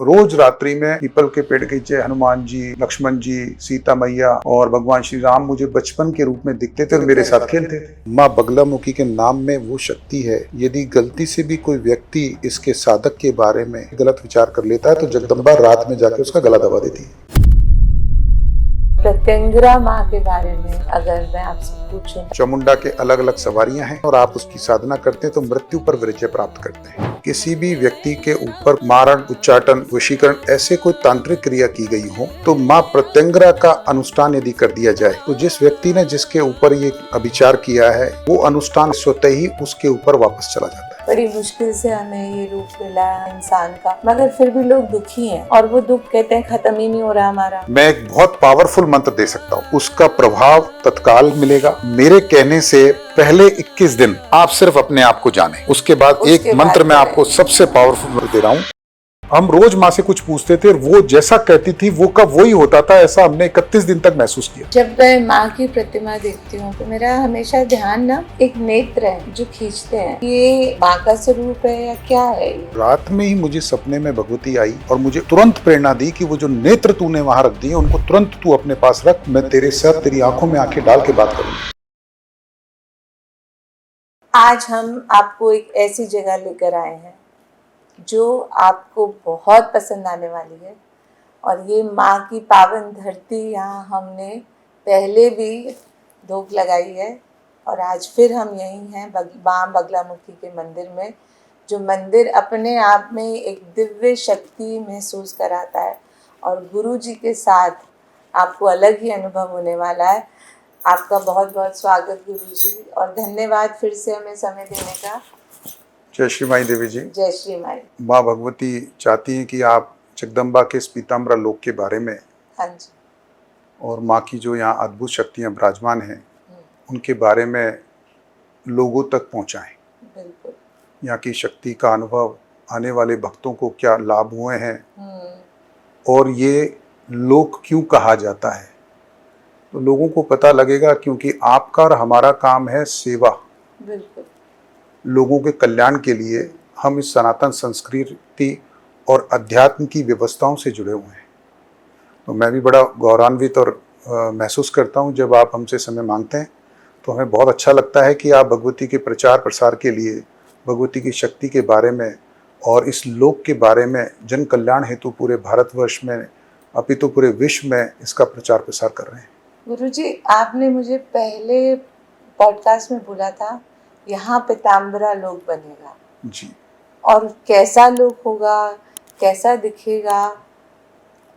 रोज रात्रि में पीपल के पेड़ के नीचे हनुमान जी, लक्ष्मण जी, सीता मैया और भगवान श्री राम मुझे बचपन के रूप में दिखते थे और मेरे साथ खेलते थे। माँ बगलामुखी के नाम में वो शक्ति है, यदि गलती से भी कोई व्यक्ति इसके साधक के बारे में गलत विचार कर लेता है तो जगदम्बा रात में जाके उसका गला दबा देती है। प्रत्यंगरा माँ के बारे में अगर मैं आपसे पूछूं, चामुंडा के अलग अलग सवारियां हैं और आप उसकी साधना करते हैं तो मृत्यु पर विजय प्राप्त करते हैं। किसी भी व्यक्ति के ऊपर मारण, उच्चाटन, वशीकरण ऐसे कोई तांत्रिक क्रिया की गई हो तो माँ प्रत्यंगरा का अनुष्ठान यदि कर दिया जाए तो जिस व्यक्ति ने जिसके ऊपर ये अभिचार किया है वो अनुष्ठान स्वतः ही उसके ऊपर वापस चला जाता है। बड़ी मुश्किल से हमें ये रूप मिला है इंसान का, मगर फिर भी लोग दुखी हैं और वो दुख कहते हैं खत्म ही नहीं हो रहा हमारा। मैं एक बहुत पावरफुल मंत्र दे सकता हूँ, उसका प्रभाव तत्काल मिलेगा। मेरे कहने से पहले 21 दिन आप सिर्फ अपने आप को जाने, उसके बाद एक मंत्र मैं आपको सबसे पावरफुल मंत्र दे रहा हूँ। हम रोज माँ से कुछ पूछते थे और वो जैसा कहती थी वो का वही होता था, ऐसा हमने 31 दिन तक महसूस किया। जब मैं माँ की प्रतिमा देखती हूँ तो मेरा हमेशा ध्यान ना एक नेत्र है जो खींचते हैं, ये माँ का स्वरूप है या क्या है। रात में ही मुझे सपने में भगवती आई और मुझे तुरंत प्रेरणा दी कि वो जो नेत्र तूने वहां रख दिए उनको तुरंत तू अपने पास रख, मैं तेरे साथ तेरी आंखों में आंखें डाल के बात करूंगी। आज हम आपको एक ऐसी जगह लेकर आए हैं जो आपको बहुत पसंद आने वाली है और ये माँ की पावन धरती, यहाँ हमने पहले भी धूप लगाई है और आज फिर हम यहीं हैं माँ बगलामुखी के मंदिर में, जो मंदिर अपने आप में एक दिव्य शक्ति महसूस कराता है और गुरु जी के साथ आपको अलग ही अनुभव होने वाला है। आपका बहुत बहुत स्वागत गुरु जी और धन्यवाद फिर से हमें समय देने का। जय श्री माई देवी जी। जय श्री माई। माँ भगवती चाहती हैं कि आप जगदम्बा के इस पीताम्बरा लोक के बारे में, हाँ जी, और माँ की जो यहाँ अद्भुत शक्तियाँ विराजमान हैं उनके बारे में लोगों तक पहुँचाएं। बिल्कुल। यहाँ की शक्ति का अनुभव आने वाले भक्तों को क्या लाभ हुए हैं और ये लोक क्यों कहा जाता है तो लोगों को पता लगेगा, क्योंकि आपका और हमारा काम है सेवा। बिल्कुल। लोगों के कल्याण के लिए हम इस सनातन संस्कृति और अध्यात्म की व्यवस्थाओं से जुड़े हुए हैं। तो मैं भी बड़ा गौरवान्वित और महसूस करता हूँ जब आप हमसे समय मांगते हैं, तो हमें बहुत अच्छा लगता है कि आप भगवती के प्रचार प्रसार के लिए, भगवती की शक्ति के बारे में और इस लोक के बारे में जन कल्याण हेतु पूरे भारतवर्ष में अपितु पूरे विश्व में इसका प्रचार प्रसार कर रहे हैं। गुरुजी, आपने मुझे पहले पॉडकास्ट में बोला था यहाँ पीताम्बरा लोक बनेगा जी, और कैसा लोक होगा, कैसा दिखेगा,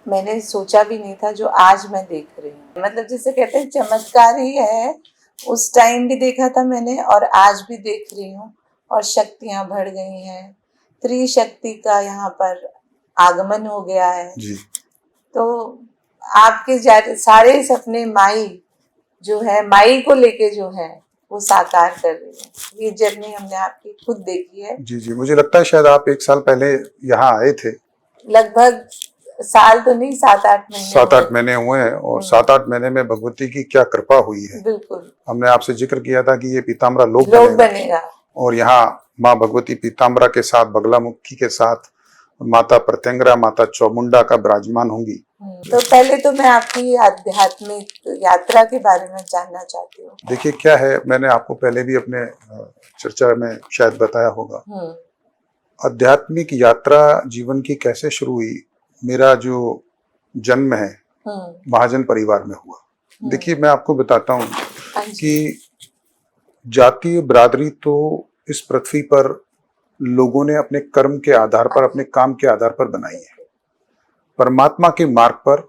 मैंने सोचा भी नहीं था जो आज मैं देख रही हूँ। मतलब जिसे कहते हैं चमत्कार ही है, उस टाइम भी देखा था मैंने और आज भी देख रही हूँ और शक्तियाँ बढ़ गई हैं, त्रिशक्ति का यहाँ पर आगमन हो गया है जी। तो आपके सारे सपने माई जो है, माई को लेके जो है वो साकार कर रही है। ये जर्नी हमने आपकी खुद देखी है। जी जी, मुझे लगता है शायद आप 1 साल पहले यहाँ आए थे। लगभग साल तो नहीं, 7-8 महीने। 7-8 महीने हुए हैं और 7-8 महीने में भगवती की क्या कृपा हुई है। बिल्कुल। हमने आपसे जिक्र किया था कि ये पीताम्बरा लोक बनेगा और यहाँ माँ भगवती पीताम्बरा के साथ, बगलामुखी के साथ माता प्रत्यंगरा, माता चामुंडा का विराजमान होंगी। तो पहले तो मैं आपकी आध्यात्मिक यात्रा के बारे में जानना चाहती हूँ। देखिए क्या है, मैंने आपको पहले भी अपने चर्चा में शायद बताया होगा, आध्यात्मिक यात्रा जीवन की कैसे शुरू हुई। मेरा जो जन्म है महाजन परिवार में हुआ। देखिए मैं आपको बताता हूँ कि जातीय बिरादरी तो इस पृथ्वी पर लोगों ने अपने कर्म के आधार पर, अपने काम के आधार पर बनाई है। परमात्मा के मार्ग पर,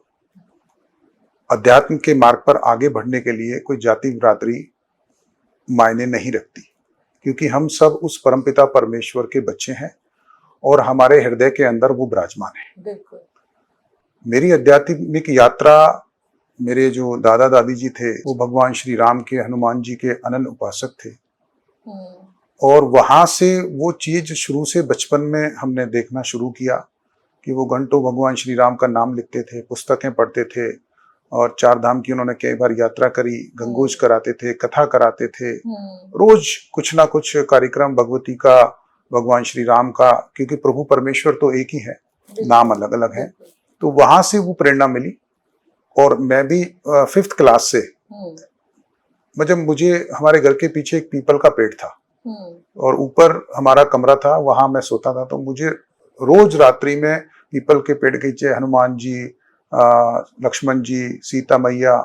अध्यात्म के मार्ग पर आगे बढ़ने के लिए कोई जाति बिरादरी मायने नहीं रखती, क्योंकि हम सब उस परमपिता परमेश्वर के बच्चे हैं और हमारे हृदय के अंदर वो विराजमान है। बिल्कुल। मेरी मेरी आध्यात्मिक यात्रा, मेरे जो दादा दादी जी थे वो भगवान श्री राम के, हनुमान जी के अनन्य उपासक थे और वहां से वो चीज शुरू से बचपन में हमने देखना शुरू किया कि वो घंटों भगवान श्री राम का नाम लिखते थे, पुस्तकें पढ़ते थे और 4 धाम की उन्होंने कई बार यात्रा करी, गंगोज कराते थे, कथा कराते थे, रोज कुछ ना कुछ कार्यक्रम भगवती का, भगवान श्री राम का, क्योंकि प्रभु परमेश्वर तो एक ही है। नाम अलग अलग है। तो वहां से वो प्रेरणा मिली। और मैं भी 5th क्लास से, मतलब मुझे हमारे घर के पीछे एक पीपल का पेड़ था और ऊपर हमारा कमरा था, वहां मैं सोता था। तो मुझे रोज रात्रि में पीपल के पेड़ के नीचे हनुमान जी, लक्ष्मण जी, सीता मैया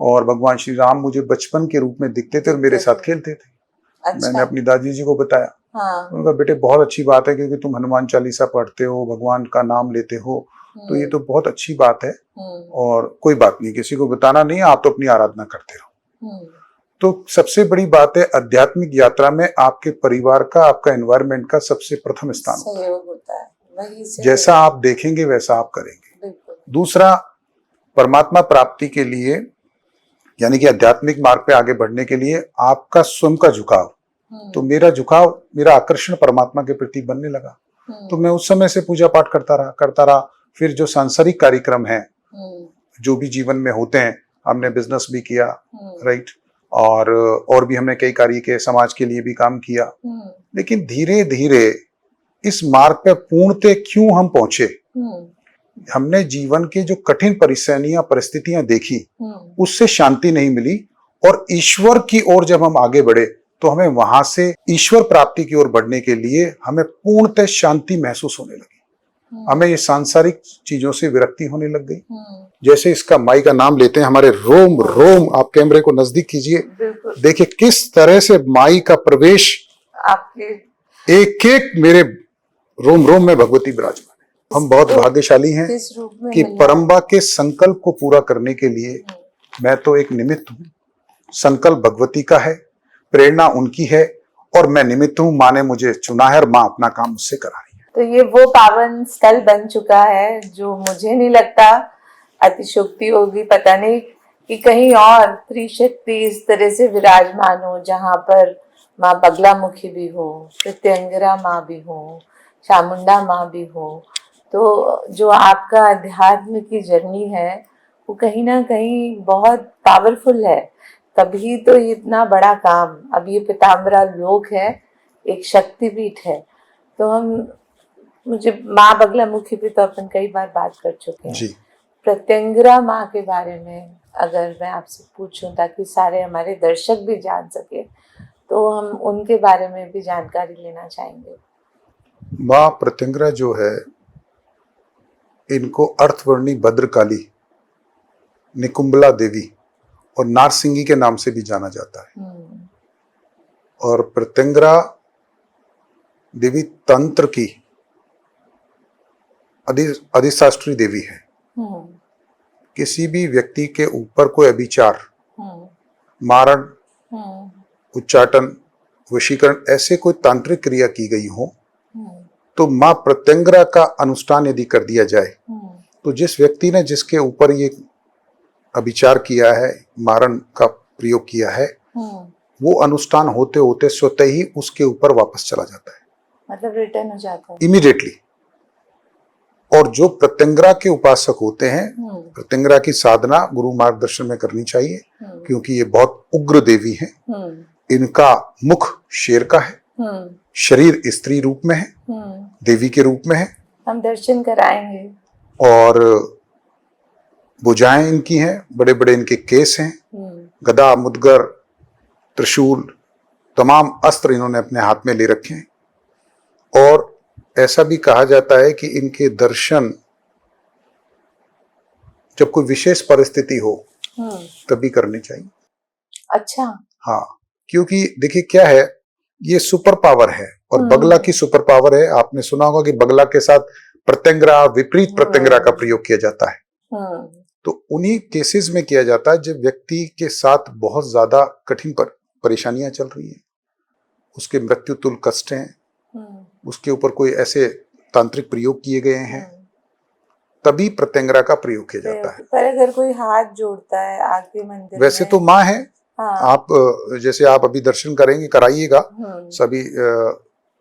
और भगवान श्री राम मुझे बचपन के रूप में दिखते थे और मेरे साथ खेलते थे। अच्छा। मैंने अपनी दादी जी को बताया। उन्होंने कहा बेटे बहुत अच्छी बात है, क्योंकि तुम हनुमान चालीसा पढ़ते हो, भगवान का नाम लेते हो, तो ये तो बहुत अच्छी बात है। और कोई बात नहीं, किसी को बताना नहीं, आप तो अपनी आराधना करते रहो। तो सबसे बड़ी बात है, आध्यात्मिक यात्रा में आपके परिवार का, आपका एनवायरनमेंट का सबसे प्रथम स्थान होता है। वही से जैसा आप देखेंगे वैसा आप करेंगे। दूसरा, परमात्मा प्राप्ति के लिए, यानी कि आध्यात्मिक मार्ग पे आगे बढ़ने के लिए आपका स्वयं का झुकाव। तो मेरा झुकाव, मेरा आकर्षण परमात्मा के प्रति बनने लगा। तो मैं उस समय से पूजा पाठ करता रहा। फिर जो सांसारिक कार्यक्रम है, जो भी जीवन में होते हैं, हमने बिजनेस भी किया, राइट, और भी हमने कई कार्य के, समाज के लिए भी काम किया। लेकिन धीरे धीरे इस मार्ग पे पूर्णतः क्यों हम पहुंचे, हमने जीवन के जो कठिन परेशानियां, परिस्थितियां देखी, उससे शांति नहीं मिली। और ईश्वर की ओर जब हम आगे बढ़े तो हमें वहां से ईश्वर प्राप्ति की ओर बढ़ने के लिए हमें पूर्णतः शांति महसूस होने लगी। हमें ये सांसारिक चीजों से विरक्ति होने लग गई। जैसे इसका माई का नाम लेते हैं, हमारे रोम रोम, आप कैमरे को नजदीक कीजिए, देखिए किस तरह से माई का प्रवेश, आपके एक एक मेरे रोम रोम में भगवती विराजमान। हम बहुत भाग्यशाली हैं कि परम्बा के संकल्प को पूरा करने के लिए मैं तो एक निमित्त हूँ। संकल्प भगवती का है, प्रेरणा उनकी है, और मैं निमित्त हूँ। माँ ने मुझे चुना है और माँ अपना काम मुझसे करा रही है। तो ये वो पावन स्थल बन चुका है जो मुझे नहीं लगता अतिशोक्ति होगी, पता नहीं कि कहीं और त्रिशक्ति इस तरह से विराजमान हो, जहाँ पर माँ बगलामुखी भी हो, प्रत्यंगरा माँ भी हो, चामुंडा माँ भी हो। तो जो आपका अध्यात्म की जर्नी है वो कहीं ना कहीं बहुत पावरफुल है, तभी तो इतना बड़ा काम। अब ये पीताम्बरा लोक है, एक शक्तिपीठ है। तो मुझे माँ बगलामुखी पे तो अपन कई बार बात कर चुके हैं। प्रत्यंगरा माँ के बारे में अगर मैं आपसे पूछूं, ताकि सारे हमारे दर्शक भी जान सके, तो हम उनके बारे में भी जानकारी लेना चाहेंगे। माँ प्रत्यंगरा जो है, इनको अर्थवर्णी भद्रकाली, निकुंबला देवी और नारसिंगी के नाम से भी जाना जाता है। और प्रत्यंगरा देवी तंत्र की अधिशास्त्री देवी है। किसी भी व्यक्ति के ऊपर कोई अभिचार, मारण, उच्चाटन, वशीकरण, ऐसे कोई तांत्रिक क्रिया की गई हो, तो माँ प्रत्यंगरा का अनुष्ठान यदि कर दिया जाए, तो जिस व्यक्ति ने जिसके ऊपर ये अभिचार किया है, मारण का प्रयोग किया है, वो अनुष्ठान होते होते स्वतः ही उसके ऊपर वापस चला जाता है, मतलब रिटर्न हो जाता है इमीडिएटली। और जो प्रत्यंगरा के उपासक होते हैं, प्रत्यंगरा की साधना गुरु मार्गदर्शन में करनी चाहिए, क्योंकि ये बहुत उग्र देवी हैं। इनका मुख शेर का है, शरीर स्त्री रूप में है, देवी के रूप में है। हम दर्शन कराएंगे। और भुजाएं इनकी हैं, बड़े बड़े इनके केस हैं, गदा, मुदगर, त्रिशूल, तमाम अस्त्र इन्होंने अपने हाथ में ले रखे हैं। और ऐसा भी कहा जाता है कि इनके दर्शन जब कोई विशेष परिस्थिति हो तभी करनी चाहिए। अच्छा। हाँ, क्योंकि देखिए क्या है, ये सुपर पावर है और बगला की सुपर पावर है। आपने सुना होगा कि बगला के साथ प्रत्यंगरा, विपरीत प्रत्यंगरा का प्रयोग किया जाता है। तो उन्हीं केसेस में किया जाता है जब व्यक्ति के साथ बहुत ज्यादा कठिन परेशानियां चल रही हैं, उसके मृत्यु तुल्य कष्ट हैं, उसके ऊपर कोई ऐसे तांत्रिक प्रयोग किए गए हैं, तभी प्रत्यंगरा का प्रयोग किया जाता है। पर अगर कोई हाथ जोड़ता है आके मंदिर वैसे में, तो माँ है। हाँ। आप जैसे आप अभी दर्शन करेंगे, कराइएगा सभी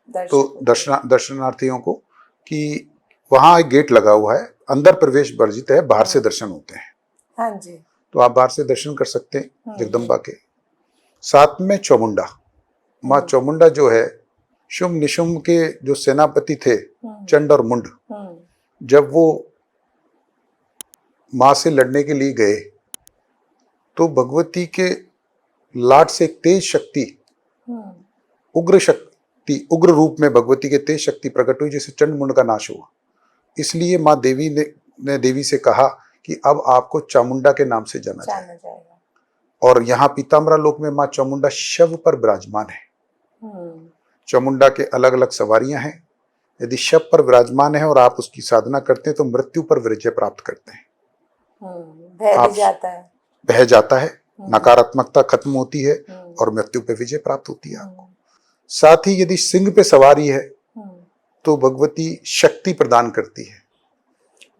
तो दर्शनार्थियों को, कि वहां एक गेट लगा हुआ है, अंदर प्रवेश वर्जित है, बाहर से दर्शन होते हैं। हाँ जी। तो आप बाहर से दर्शन कर सकते हैं जगदम्बा के। साथ में चौमुंडा, माँ चौमुंडा जो है, शुंभ निशुंभ के जो सेनापति थे, चंड और मुंड, जब वो माँ से लड़ने के लिए गए तो भगवती के लाट से एक तेज शक्ति, उग्र शक्ति, उग्र रूप में भगवती के तेज शक्ति प्रकट हुई, जिससे चंड मुंड का नाश हुआ। इसलिए माँ देवी ने देवी से कहा कि अब आपको चामुंडा के नाम से जाना जाएगा। और यहाँ पीताम्बरा लोक में माँ चामुंडा शव पर विराजमान है। चामुंडा के अलग अलग सवारियां हैं। यदि शव पर विराजमान है और आप उसकी साधना करते हैं तो मृत्यु पर विजय प्राप्त करते हैं। बह जाता है, नकारात्मकता खत्म होती है और मृत्यु पे विजय प्राप्त होती है आपको। साथ ही यदि सिंह पे सवारी है तो भगवती शक्ति प्रदान करती है।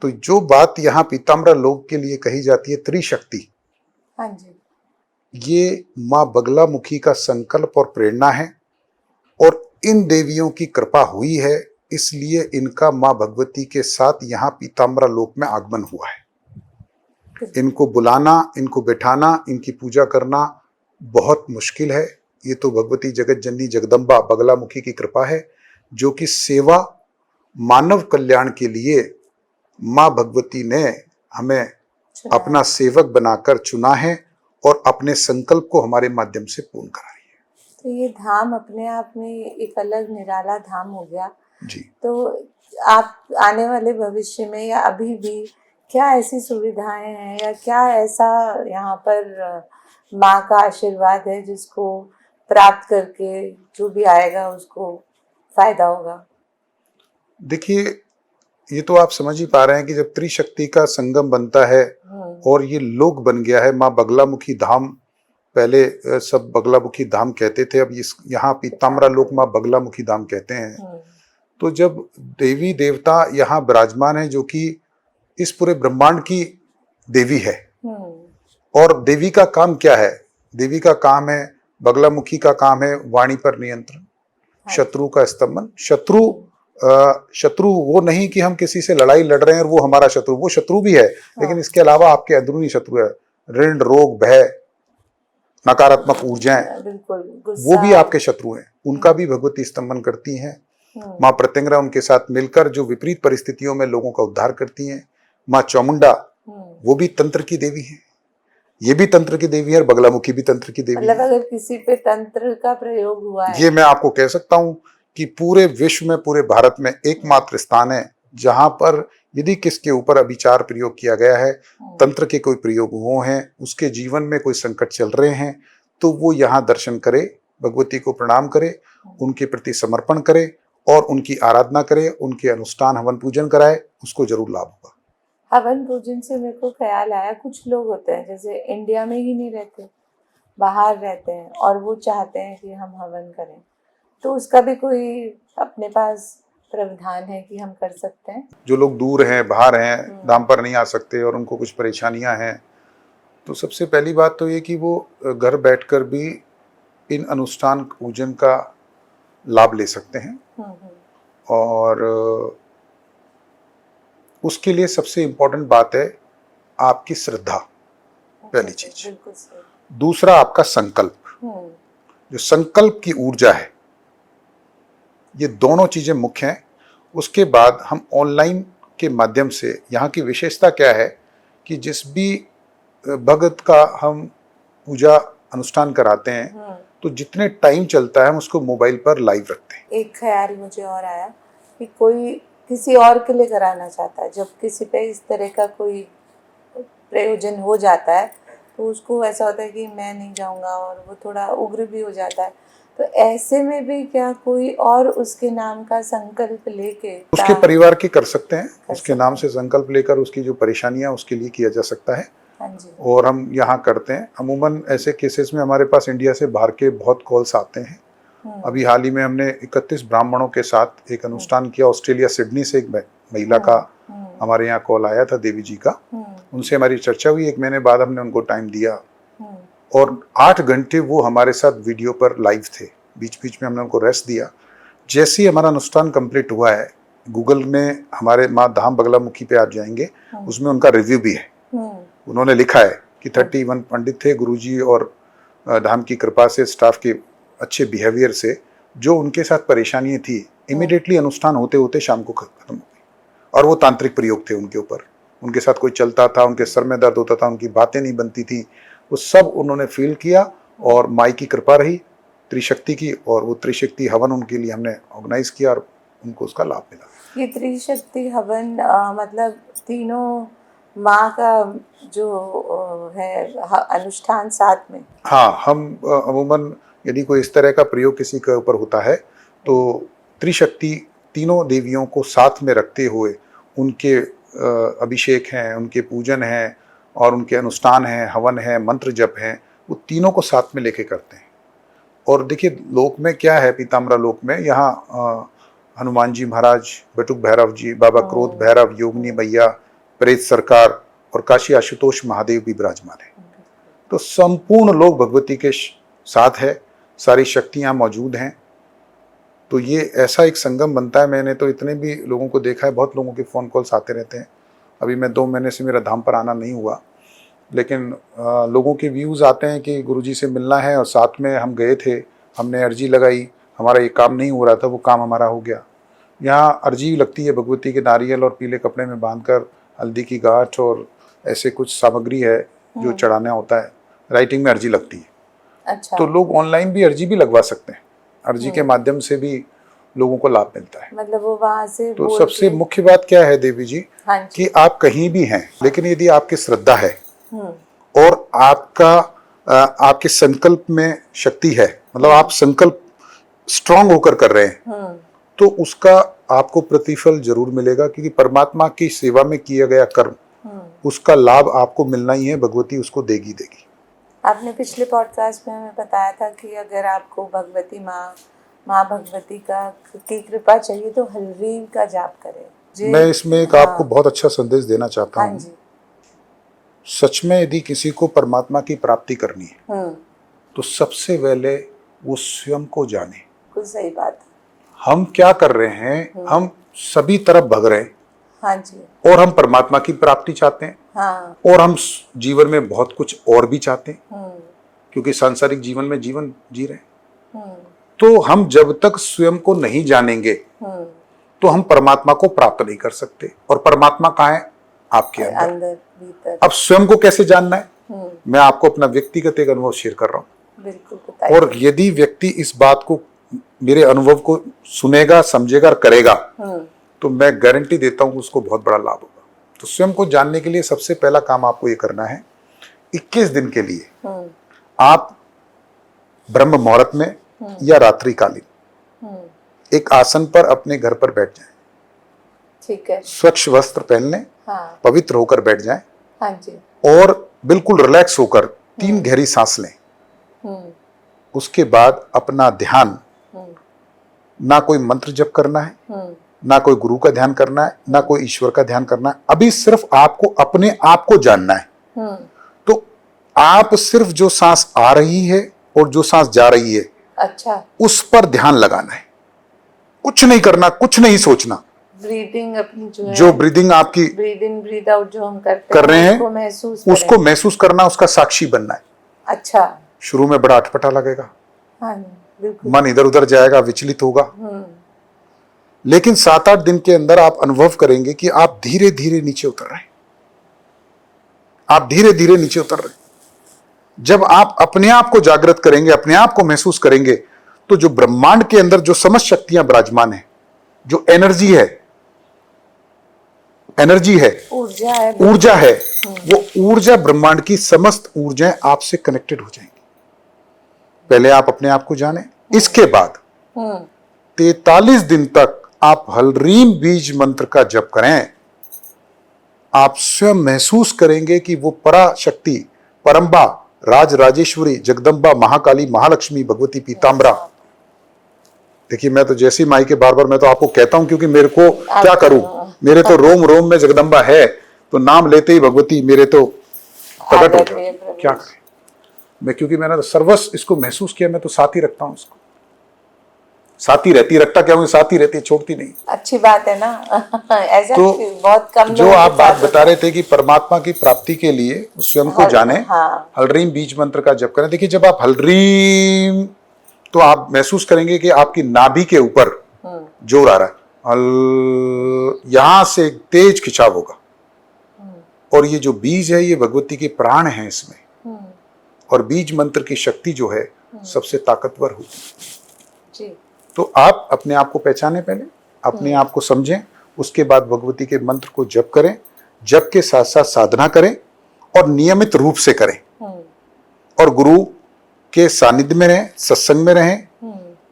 तो जो बात यहाँ पीताम्बरा लोक के लिए कही जाती है त्रिशक्ति, हाँ जी, ये माँ बगलामुखी का संकल्प और प्रेरणा है और इन देवियों की कृपा हुई है, इसलिए इनका माँ भगवती के साथ यहाँ पीताम्बरा लोक में आगमन हुआ है। इनको बुलाना, इनको बैठाना, इनकी पूजा करना बहुत मुश्किल है। ये तो भगवती जगत जननी जगदम्बा बगलामुखी की कृपा है, जो कि सेवा मानव कल्याण के लिए माँ भगवती ने हमें अपना सेवक बनाकर चुना है और अपने संकल्प को हमारे माध्यम से पूर्ण करा रही है। तो ये धाम अपने आप में एक अलग निराला धाम हो गया जी। तो आप आने वाले भविष्य में या अभी भी क्या ऐसी सुविधाएं हैं या क्या ऐसा यहाँ पर माँ का आशीर्वाद है जिसको प्राप्त करके जो भी आएगा उसको फायदा होगा? देखिए, ये तो आप समझ ही पा रहे हैं कि जब त्रिशक्ति का संगम बनता है और ये लोक बन गया है, माँ बगलामुखी धाम, पहले सब बगलामुखी धाम कहते थे, अब यहाँ पीताम्बरा लोक माँ बगलामुखी धाम कहते हैं। तो जब देवी देवता यहाँ विराजमान है, जो कि इस पूरे ब्रह्मांड की देवी है, और देवी का काम क्या है? देवी का काम है, बगलामुखी का काम है वाणी पर नियंत्रण, शत्रु का स्तंभन। शत्रु वो नहीं कि हम किसी से लड़ाई लड़ रहे हैं और वो हमारा शत्रु, वो शत्रु भी है, लेकिन इसके अलावा आपके अंदरूनी शत्रु है, ऋण, रोग, भय, नकारात्मक ऊर्जाएं, वो भी आपके शत्रु हैं, उनका भी भगवती स्तंभन करती हैं। माँ प्रत्यंगरा उनके साथ मिलकर जो विपरीत परिस्थितियों में लोगों का उद्धार करती हैं। माँ चामुंडा वो भी तंत्र की देवी है, ये भी तंत्र की देवी है और बगलामुखी भी तंत्र की देवी है। अगर किसी पे तंत्र का प्रयोग हुआ है, ये मैं आपको कह सकता हूँ कि पूरे विश्व में, पूरे भारत में एकमात्र स्थान है जहां पर यदि किसके ऊपर अभिचार प्रयोग किया गया है, तंत्र के कोई प्रयोग हुए हैं, उसके जीवन में कोई संकट चल रहे हैं, तो वो यहाँ दर्शन करे, भगवती को प्रणाम करे, उनके प्रति समर्पण करे और उनकी आराधना करे, उनके अनुष्ठान हवन पूजन कराए, उसको जरूर लाभ होगा। हवन पूजन से मेरे को ख्याल आया, कुछ लोग होते हैं जैसे इंडिया में ही नहीं रहते, बाहर रहते हैं और वो चाहते हैं कि हम हवन करें, तो उसका भी कोई अपने पास प्रावधान है कि हम कर सकते हैं? जो लोग दूर हैं, बाहर हैं, धाम पर नहीं आ सकते और उनको कुछ परेशानियां हैं, तो सबसे पहली बात तो ये कि वो घर बैठकर भी इन अनुष्ठान पूजन का लाभ ले सकते हैं। और उसके लिए सबसे इम्पोर्टेंट बात है आपकी श्रद्धा, पहली चीज। दूसरा आपका संकल्प, जो संकल्प की ऊर्जा है, ये दोनों चीजें मुख्य हैं। उसके बाद हम ऑनलाइन के माध्यम से, यहाँ की विशेषता क्या है कि जिस भी भगत का हम पूजा अनुष्ठान कराते हैं तो जितने टाइम चलता है हम उसको मोबाइल पर लाइव रखते हैं। एक ख्याल मुझे और आया कि कोई किसी और के लिए कराना चाहता है, जब किसी पे इस तरह का कोई प्रयोजन हो जाता है तो उसको ऐसा होता है कि मैं नहीं जाऊंगा और वो थोड़ा उग्र भी हो जाता है, तो ऐसे में भी क्या कोई और उसके नाम का संकल्प लेके, उसके परिवार के कर सकते हैं, उसके नाम से संकल्प लेकर उसकी जो परेशानियां उसके लिए किया जा सकता है। और हम यहाँ करते हैं अमूमन ऐसे केसेस में। हमारे पास इंडिया से बाहर के बहुत कॉल्स आते हैं। अभी हाल ही में हमने 31 ब्राह्मणों के साथ एक अनुष्ठान किया। ऑस्ट्रेलिया सिडनी से एक महिला का हमारे यहाँ कॉल आया था, देवी जी का, उनसे हमारी चर्चा हुई। 1 महीने बाद हमने उनको टाइम दिया और 8 घंटे वो हमारे साथ वीडियो पर लाइव थे। बीच बीच में हमने उनको रेस्ट दिया। जैसे ही हमारा अनुष्ठान कंप्लीट हुआ है, गूगल में हमारे माँ धाम बगलामुखी पे आप जाएंगे, उसमें उनका रिव्यू भी है। उन्होंने लिखा है कि 31 पंडित थे, गुरुजी और धाम की कृपा से, स्टाफ के अच्छे बिहेवियर से जो उनके साथ परेशानियां थी, इमीडिएटली अनुष्ठान होते होते शाम को खत्म हो गई और वो तांत्रिक प्रयोग थे उनके ऊपर। उनके साथ कोई चलता था, उनके सर में दर्द होता था, उनकी बातें नहीं बनती थी, वो सब उन्होंने फील किया और माई की कृपा रही त्रिशक्ति की, और वो त्रिशक्ति हवन उनके लिए हमने ऑर्गेनाइज किया और उनको उसका लाभ मिला। ये त्रिशक्ति हवन मतलब तीनों माँ का जो है अनुष्ठान साथ में? हाँ, हम अमूमन यदि कोई इस तरह का प्रयोग किसी के ऊपर होता है तो त्रिशक्ति तीनों देवियों को साथ में रखते हुए उनके अभिषेक हैं, उनके पूजन हैं और उनके अनुष्ठान हैं, हवन है, मंत्र जप हैं, वो तीनों को साथ में लेके करते हैं। और देखिए लोक में क्या है, पीताम्बरा लोक में यहाँ हनुमान जी महाराज, बटुक भैरव जी, बाबा क्रोध भैरव, योगिनी मैया, प्रेत सरकार और काशी आशुतोष महादेव भी विराजमान है। तो संपूर्ण लोग भगवती के साथ है, सारी शक्तियाँ मौजूद हैं। तो ये ऐसा एक संगम बनता है। मैंने तो इतने भी लोगों को देखा है, बहुत लोगों के फ़ोन कॉल्स आते रहते हैं। अभी मैं 2 महीने से मेरा धाम पर आना नहीं हुआ, लेकिन लोगों के व्यूज़ आते हैं कि गुरुजी से मिलना है, और साथ में हम गए थे, हमने अर्जी लगाई, हमारा ये काम नहीं हो रहा था, वो काम हमारा हो गया। यहाँ अर्जी लगती है भगवती के नारियल और पीले कपड़े में बांधकर, हल्दी की गांठ और ऐसे कुछ सामग्री है जो चढ़ाना होता है, राइटिंग में अर्जी लगती है। अच्छा। तो लोग ऑनलाइन भी अर्जी भी लगवा सकते हैं, अर्जी के माध्यम से भी लोगों को लाभ मिलता है। मतलब वो वहाँ से तो सबसे मुख्य बात क्या है देवी जी, हाँ जी, कि आप कहीं भी हैं, लेकिन यदि आपकी श्रद्धा है और आपके संकल्प में शक्ति है, मतलब आप संकल्प स्ट्रांग होकर कर रहे हैं, तो उसका आपको प्रतिफल जरूर मिलेगा, क्योंकि परमात्मा की सेवा में किया गया कर्म, उसका लाभ आपको मिलना ही है, भगवती उसको देगी देगी। आपने पिछले पॉडकास्ट में हमें बताया था कि अगर आपको भगवती माँ भगवती की कृपा चाहिए तो हलरीम का जाप करें। मैं इसमें एक आपको बहुत अच्छा संदेश देना चाहता हूँ। सच में यदि किसी को परमात्मा की प्राप्ति करनी है तो सबसे पहले वो स्वयं को जाने। कुछ सही बात है। हम क्या कर रहे हैं, हम सभी तरफ भग रहे हैं। हाँ जी। और हम परमात्मा की प्राप्ति चाहते हैं। हाँ। और हम जीवन में बहुत कुछ और भी चाहते हैं, क्योंकि सांसारिक जीवन में जीवन जी रहे हैं। तो हम जब तक स्वयं को नहीं जानेंगे तो हम परमात्मा को प्राप्त नहीं कर सकते। और परमात्मा कहाँ है? आपके अंदर भीतर। अब स्वयं को कैसे जानना है? मैं आपको अपना व्यक्तिगत एक अनुभव शेयर कर रहा हूँ। बिल्कुल। और यदि व्यक्ति इस बात को, मेरे अनुभव को सुनेगा, समझेगा और करेगा, तो मैं गारंटी देता हूँ उसको बहुत बड़ा लाभ होगा। तो स्वयं को जानने के लिए सबसे पहला काम आपको ये करना है, 21 दिन के लिए आप ब्रह्म मुहूर्त में या रात्रिकालीन एक आसन पर अपने घर पर बैठ जाएं। ठीक है। स्वच्छ वस्त्र पहन लें, हाँ। पवित्र होकर बैठ जाएं। हाँ जी। और बिल्कुल रिलैक्स होकर 3 गहरी सांस लें। उसके बाद अपना ध्यान, ना कोई मंत्र जप करना है, ना कोई गुरु का ध्यान करना है, ना कोई ईश्वर का ध्यान करना है। अभी सिर्फ आपको अपने आप को जानना है। तो आप सिर्फ जो सांस आ रही है और जो सांस जा रही है, अच्छा, उस पर ध्यान लगाना है। कुछ नहीं करना, कुछ नहीं सोचना। ब्रीदिंग अपनी जो ब्रीदिंग आपकी ब्रीद इन ब्रीद आउट जो हम कर रहे हैं, उसको महसूस करना, उसका साक्षी बनना है। अच्छा। शुरू में बड़ा अटपटा लगेगा, हाँ, मन इधर उधर जाएगा, विचलित होगा, लेकिन 7-8 दिन के अंदर आप अनुभव करेंगे कि आप धीरे धीरे नीचे उतर रहे हैं। आप धीरे धीरे नीचे उतर रहे हैं। जब आप अपने आप को जागृत करेंगे, अपने आप को महसूस करेंगे, तो जो ब्रह्मांड के अंदर जो समस्त शक्तियां विराजमान है, जो एनर्जी है, ऊर्जा है, वो ऊर्जा, ब्रह्मांड की समस्त ऊर्जाएं आपसे कनेक्टेड हो जाएंगी। पहले आप अपने आप को जाने, इसके बाद 43 दिन तक आप हलरीम बीज मंत्र का जप करें। आप स्वयं महसूस करेंगे कि वो पराशक्ति, परम्बा, राज राजेश्वरी, जगदम्बा, महाकाली, महालक्ष्मी, भगवती पीताम्बरा। देखिए, मैं तो जैसी माई के बार बार मैं तो आपको कहता हूं, क्योंकि मेरे को क्या करूं, मेरे तो रोम रोम में जगदम्बा है, तो नाम लेते ही भगवती मेरे तो प्रकट हो जाए। क्या करें मैं, क्योंकि मैंने तो सर्वस्व इसको महसूस किया, मैं तो साथ ही रखता हूं उसको। साथ ही रहती, रखता क्या हूं, साथ ही रहती, छोड़ती नहीं। अच्छी बात है ना। ऐसा तो बहुत कम जो आप बात बता रहे थे कि परमात्मा की प्राप्ति के लिए स्वयं को जाने, हाँ। हलरीम बीज मंत्र का जप करें। देखिए, जब आप हलरीम, तो आप महसूस करेंगे कि आपकी नाभि के ऊपर जोर आ रहा है, यहां से एक तेज खिंचाव होगा। और ये जो बीज है ये भगवती के प्राण हैं इसमें, और बीज मंत्र की शक्ति जो है सबसे ताकतवर होती है। तो आप अपने आप को पहचाने, पहले अपने आप को समझें, उसके बाद भगवती के मंत्र को जप करें, जप के साथ साथ साधना करें और नियमित रूप से करें, और गुरु के सानिध्य में रहें, सत्संग में रहें,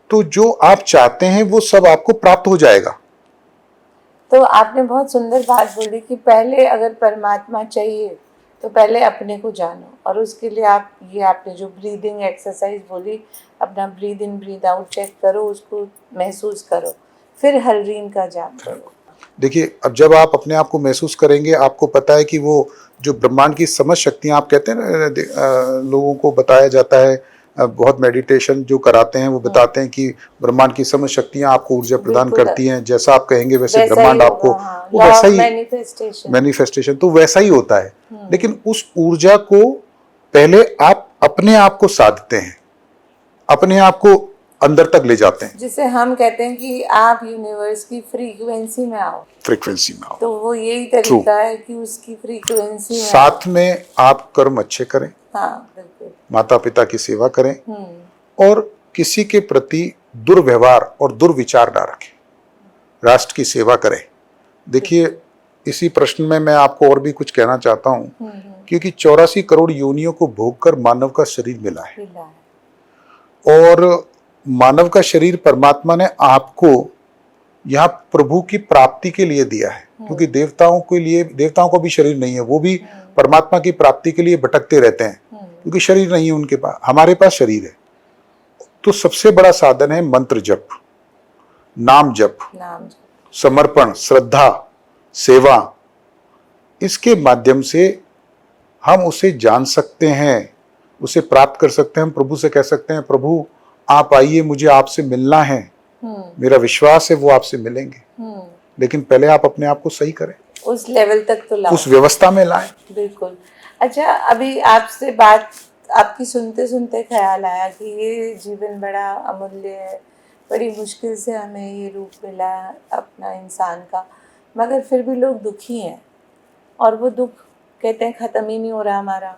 तो जो आप चाहते हैं वो सब आपको प्राप्त हो जाएगा। तो आपने बहुत सुंदर बात बोली कि पहले अगर परमात्मा चाहिए तो पहले अपने को जानो, और उसके लिए आप ये आपने जो ब्रीदिंग एक्सरसाइज बोली, अपना breathe in breathe out check करो, उसको महसूस करो, फिर हलरीन का जाप करो। देखिए, अब जब आप अपने आप को महसूस करेंगे, आपको पता है कि वो जो ब्रह्मांड की समझ शक्तियां, आप कहते हैं ना, लोगों को बताया जाता है, बहुत मेडिटेशन जो कराते हैं वो बताते हैं कि ब्रह्मांड की समझ शक्तियां आपको ऊर्जा प्रदान करती हैं, जैसा आप कहेंगे वैसे ब्रह्मांड आपको वो वैसा ही मैनिफेस्टेशन तो वैसा ही होता है। लेकिन उस ऊर्जा को पहले आप अपने आप को साधते हैं, अपने आप को अंदर तक ले जाते हैं, जिसे हम कहते हैं कि आप यूनिवर्स की फ्रीक्वेंसी में आओ, तो वो यही तरीका है कि उसकी फ्रीक्वेंसी में साथ में आप कर्म अच्छे करें, बिल्कुल, माता पिता की सेवा करें, और किसी के प्रति दुर्व्यवहार और दुर्विचार ना रखें, राष्ट्र की सेवा करें। देखिए, इसी प्रश्न में मैं आपको और भी कुछ कहना चाहता हूँ, क्योंकि 84 करोड़ योनियों को भोगकर मानव का शरीर मिला है, और मानव का शरीर परमात्मा ने आपको यहाँ प्रभु की प्राप्ति के लिए दिया है, क्योंकि देवताओं को भी शरीर नहीं है, वो भी परमात्मा की प्राप्ति के लिए भटकते रहते हैं, क्योंकि शरीर नहीं है उनके पास, हमारे पास शरीर है। तो सबसे बड़ा साधन है मंत्र जप, नाम जप, समर्पण, श्रद्धा, सेवा। इसके माध्यम से हम उसे जान सकते हैं, उसे प्राप्त कर सकते हैं। हम प्रभु से कह सकते हैं, प्रभु आप आइए, मुझे आपसे मिलना है, मेरा विश्वास है वो आपसे मिलेंगे। लेकिन पहले आप अपने आप को सही करें, उस लेवल तक तो लाओ, उस व्यवस्था में लाएं। बिल्कुल। अच्छा, अभी आपसे बात आपकी सुनते सुनते ख्याल आया कि ये जीवन बड़ा अमूल्य है, बड़ी मुश्किल से हमें ये रूप मिला है अपना इंसान का, मगर फिर भी लोग दुखी हैं, और वो दुख कहते हैं ख़त्म ही नहीं हो रहा हमारा।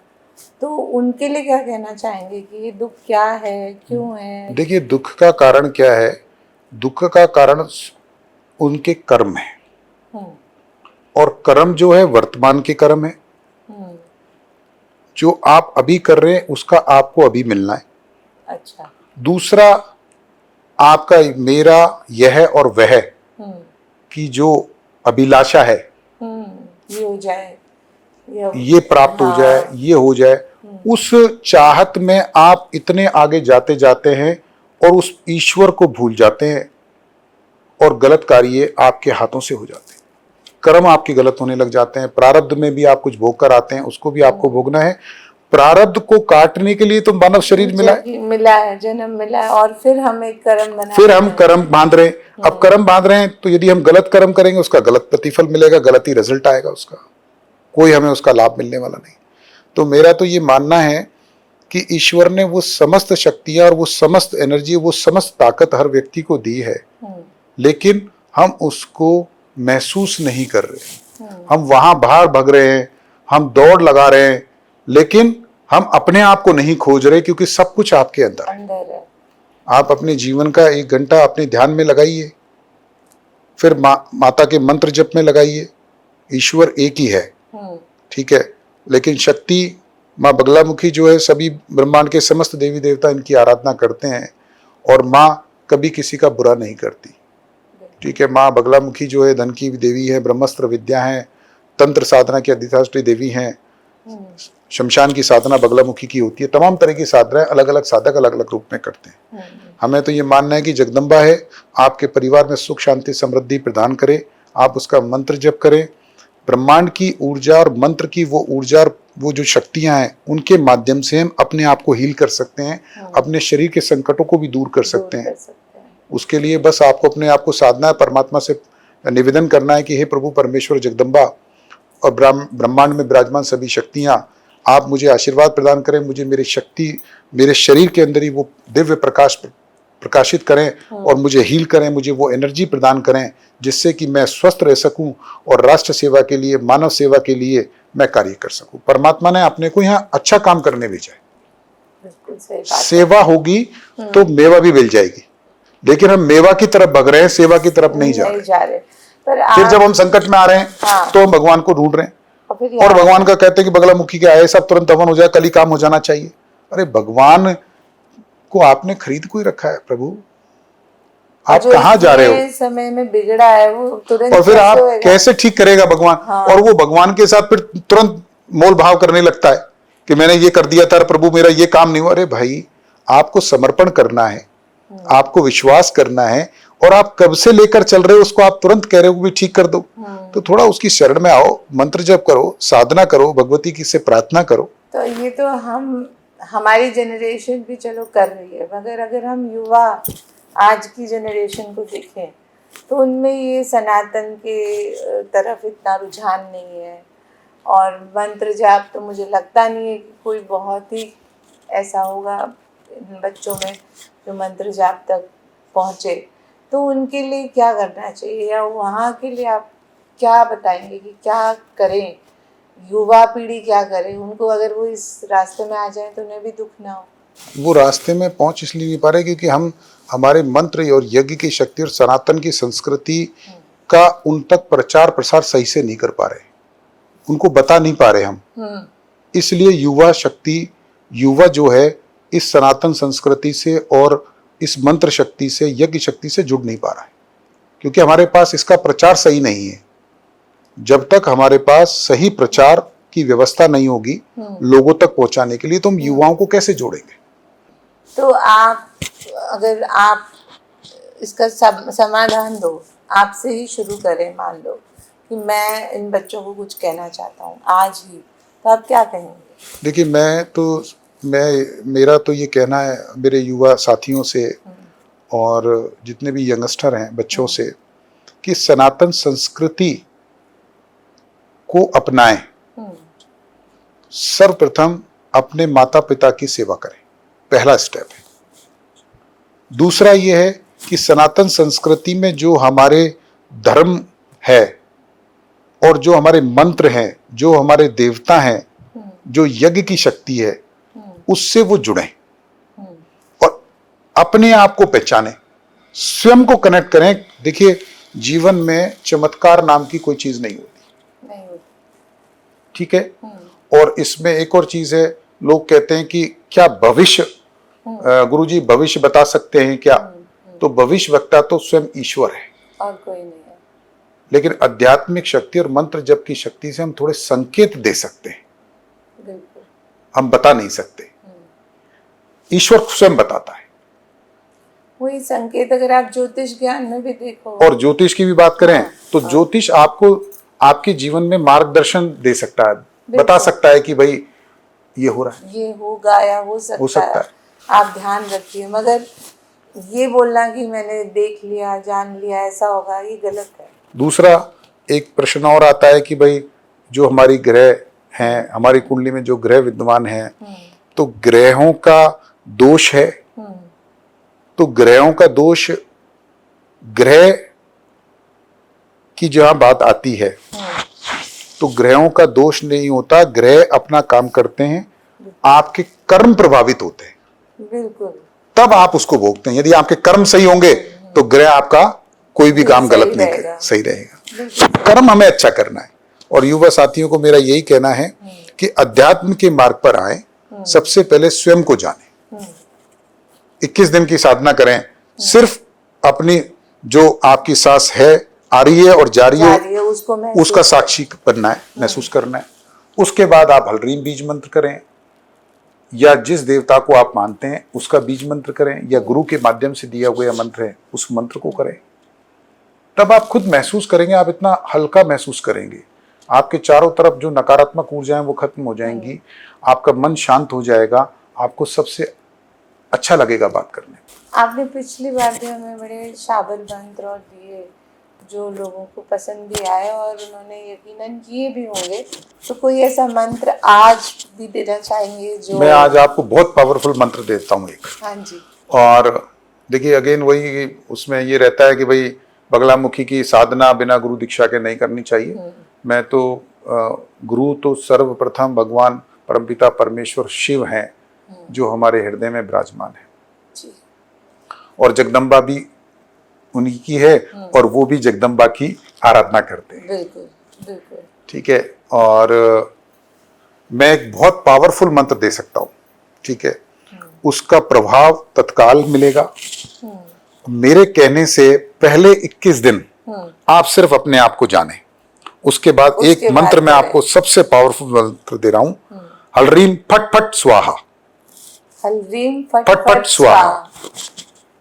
तो उनके लिए क्या कहना चाहेंगे कि ये दुख क्या है, क्यों है? देखिए, दुख का कारण क्या है? दुख का कारण उनके कर्म है, और कर्म जो है वर्तमान के कर्म है, जो आप अभी कर रहे हैं उसका आपको अभी मिलना है। अच्छा। दूसरा, आपका मेरा यह और वह की जो अभिलाषा है, ये हो जाए, ये प्राप्त हो जाए, ये हो जाए, उस चाहत में आप इतने आगे जाते जाते हैं और उस ईश्वर को भूल जाते हैं, और गलत कार्य आपके हाथों से हो जाते हैं, कर्म आपके गलत होने लग जाते हैं। प्रारब्ध में भी आप कुछ भोग कर आते हैं, उसको भी आपको भोगना है। प्रारब्ध को काटने के लिए तो मानव शरीर मिला है, जन्म मिला है, और फिर हम एक कर्म बना, फिर हम कर्म बांध रहे हैं। अब कर्म बांध रहे हैं तो यदि हम गलत कर्म करेंगे उसका गलत प्रतिफल मिलेगा, गलत ही रिजल्ट आएगा, उसका कोई हमें उसका लाभ मिलने वाला नहीं। तो मेरा तो ये मानना है कि ईश्वर ने वो समस्त शक्तियां और वो समस्त एनर्जी, वो समस्त ताकत हर व्यक्ति को दी है, लेकिन हम उसको महसूस नहीं कर रहे। हम वहां बाहर भाग रहे हैं, हम दौड़ लगा रहे हैं, लेकिन हम अपने आप को नहीं खोज रहे, क्योंकि सब कुछ आपके अंदर है। आप अपने जीवन का 1 घंटा अपने ध्यान में लगाइए, फिर माता के मंत्र जप में लगाइए। ईश्वर एक ही है, ठीक है, लेकिन शक्ति माँ बगलामुखी जो है, सभी ब्रह्मांड के समस्त देवी देवता इनकी आराधना करते हैं, और माँ कभी किसी का बुरा नहीं करती, ठीक है। माँ बगलामुखी जो है धन की देवी है, ब्रह्मास्त्र विद्या है, तंत्र साधना की अधिष्ठात्री देवी हैं, शमशान की साधना बगलामुखी की होती है। तमाम तरह की साधनाएं अलग अलग साधक अलग अलग रूप में करते हैं। हमें तो ये मानना है कि जगदम्बा है, आपके परिवार में सुख शांति समृद्धि प्रदान करे, आप उसका मंत्र जप करें। ब्रह्मांड की ऊर्जा और मंत्र की वो ऊर्जा और वो जो शक्तियां हैं, उनके माध्यम से हम अपने आप को हील कर सकते हैं, अपने शरीर के संकटों को भी दूर कर सकते हैं। उसके लिए बस आपको अपने आप को साधना है, परमात्मा से निवेदन करना है कि हे प्रभु परमेश्वर जगदम्बा और ब्रह्मांड में विराजमान सभी शक्तियां, आप मुझे आशीर्वाद प्रदान करें, मुझे मेरी शक्ति, मेरे शरीर के अंदर ही वो दिव्य प्रकाश प्रकाशित करें और मुझे हील करें, मुझे वो एनर्जी प्रदान करें जिससे कि मैं स्वस्थ रह सकूं और राष्ट्र सेवा के लिए, मानव सेवा के लिए मैं कार्य कर सकूं। परमात्मा ने अपने को यहाँ अच्छा काम करने भेजा है। बिल्कुल सही बात है। सेवा होगी तो मेवा भी मिल जाएगी, लेकिन हम मेवा की तरफ भग रहे हैं, सेवा की तरफ नहीं जा रहे। पर फिर जब हम संकट में आ रहे हैं तो हम भगवान को ढूंढ रहे हैं और भगवान का कहते हैं कि बगलामुखी के आए सब तुरंत हवन हो जाए, कल ही काम हो जाना चाहिए। अरे भगवान को आपने खरीद को ही रखा है प्रभु, आप कहाँ जा रहे हो? समय में बिगड़ा है वो तुरंत, और फिर आप कैसे ठीक करेगा भगवान? और वो भगवान के साथ फिर तुरंत मोल भाव करने लगता है कि मैंने ये कर दिया था प्रभु, मेरा ये काम नहीं हुआ। अरे भाई, आपको समर्पण करना है, आपको विश्वास करना है, और आप कब से लेकर चल रहे हो उसको आप तुरंत कह रहे हो भी ठीक कर दो। तो थोड़ा उसकी शरण में आओ, मंत्र जप करो, साधना करो, भगवती की से प्रार्थना करो। तो ये तो हमारी जनरेशन भी चलो कर रही है, मगर अगर हम युवा आज की जनरेशन को देखें तो उनमें ये सनातन के तरफ इतना रुझान नहीं है। और मंत्र जाप तो मुझे लगता नहीं है कि कोई बहुत ही ऐसा होगा इन बच्चों में जो मंत्र जाप तक पहुँचे। तो उनके लिए क्या करना चाहिए, या वहाँ के लिए आप क्या बताएंगे कि क्या करें, युवा पीढ़ी क्या करे? उनको अगर वो इस रास्ते में आ जाए तो उन्हें भी दुख ना हो। वो रास्ते में पहुंच इसलिए नहीं पा रहे क्योंकि हम हमारे मंत्र और यज्ञ की शक्ति और सनातन की संस्कृति का उन तक प्रचार प्रसार सही से नहीं कर पा रहे, उनको बता नहीं पा रहे हम। इसलिए युवा शक्ति, युवा जो है इस सनातन संस्कृति से और इस मंत्र शक्ति से, यज्ञ शक्ति से जुड़ नहीं पा रहा है, क्योंकि हमारे पास इसका प्रचार सही नहीं है। जब तक हमारे पास सही प्रचार की व्यवस्था नहीं होगी लोगों तक पहुंचाने के लिए, तो हम युवाओं को कैसे जोड़ेंगे? तो अगर आप इसका समाधान दो, आपसे ही शुरू करें। मान लो कि मैं इन बच्चों को कुछ कहना चाहता हूँ आज ही, तो आप क्या कहेंगे? देखिए, मेरा तो ये कहना है मेरे युवा साथियों से और जितने भी यंगस्टर हैं बच्चों से, कि सनातन संस्कृति को अपनाएं। सर्वप्रथम अपने माता पिता की सेवा करें, पहला स्टेप है। दूसरा ये है कि सनातन संस्कृति में जो हमारे धर्म है और जो हमारे मंत्र हैं, जो हमारे देवता हैं, जो यज्ञ की शक्ति है, उससे वो जुड़ें और अपने आप को पहचानें, स्वयं को कनेक्ट करें। देखिए, जीवन में चमत्कार नाम की कोई चीज नहीं होती, ठीक है? और इसमें एक और चीज है, लोग कहते हैं कि क्या भविष्य, गुरुजी भविष्य बता सकते हैं क्या? तो भविष्य वक्ता तो स्वयं ईश्वर है और कोई नहीं है। लेकिन आध्यात्मिक शक्ति और मंत्र जप की शक्ति से हम थोड़े संकेत दे सकते हैं, बिल्कुल। हम बता नहीं सकते, ईश्वर स्वयं बताता है। वही संकेत अगर आप ज्योतिष ज्ञान में भी देखो, और ज्योतिष की भी बात करें तो ज्योतिष आपको आपके जीवन में मार्गदर्शन दे सकता है, बता सकता है कि भाई ये हो रहा है, ये होगा या हो सकता है। आप ध्यान रखिए, मगर ये बोलना कि मैंने देख लिया, जान लिया, ऐसा होगा, ये गलत है। दूसरा एक प्रश्न और आता है कि भाई जो हमारी ग्रह हैं, हमारी कुंडली में जो ग्रह विद्यमान हैं, तो ग्रहों का दोष है। तो ग्रहों का दोष, ग्रह की जहां बात आती है तो ग्रहों का दोष नहीं होता, ग्रह अपना काम करते हैं, आपके कर्म प्रभावित होते हैं, बिल्कुल, तब आप उसको भोगते हैं। यदि आपके कर्म सही होंगे तो ग्रह आपका कोई भी काम गलत नहीं करेगा, सही रहेगा। कर्म हमें अच्छा करना है। और युवा साथियों को मेरा यही कहना है कि अध्यात्म के मार्ग पर आए, सबसे पहले स्वयं को जाने, 21 दिन की साधना करें, सिर्फ अपनी जो आपकी सांस है, आ रही है और जा रही है, उसका साक्षी बनना है, महसूस करना है। उसके बाद आप हलरीम बीज मंत्र करें, या जिस देवता को आप मानते हैं उसका बीज मंत्र करें, या गुरु के माध्यम से दिया हुआ मंत्र है उस मंत्र को करें। तब आप खुद महसूस करेंगे, आप इतना हल्का महसूस करेंगे, आपके चारों तरफ जो नकारात्मक ऊर्जाएं वो खत्म हो जाएंगी, आपका मन शांत हो जाएगा, आपको सबसे अच्छा लगेगा बात करने। आपने पिछली बार भी हमें बड़े शाबल मंत्र और दिए जो लोगों को पसंद भी आए और उन्होंने यकीनन किए भी होंगे। तो कोई ऐसा मंत्र आज भी देना चाहेंगे जो? मैं आज आपको बहुत पावरफुल मंत्र देता हूँ एक। हाँ जी। और देखिए अगेन वही उसमें ये रहता है कि भाई बगलामुखी की साधना बिना गुरु दीक्षा के नहीं करनी चाहिए। मैं तो गुरु तो सर्वप्रथम भगवान परमपिता परमेश्वर शिव हैं जो हमारे हृदय में विराजमान है, जी। और जगदम्बा भी उन्हीं की है और वो भी जगदम्बा की आराधना करते हैं। बिल्कुल बिल्कुल। ठीक है, और मैं एक बहुत पावरफुल मंत्र दे सकता हूँ, ठीक है, उसका प्रभाव तत्काल मिलेगा। मेरे कहने से पहले 21 दिन आप सिर्फ अपने आप को जाने, उसके बाद एक उसके मंत्र बाद मैं आपको सबसे पावरफुल मंत्र दे रहा हूं, हलरीम फट फट स्वाहा। हलरीम फट फट फट स्वाहा।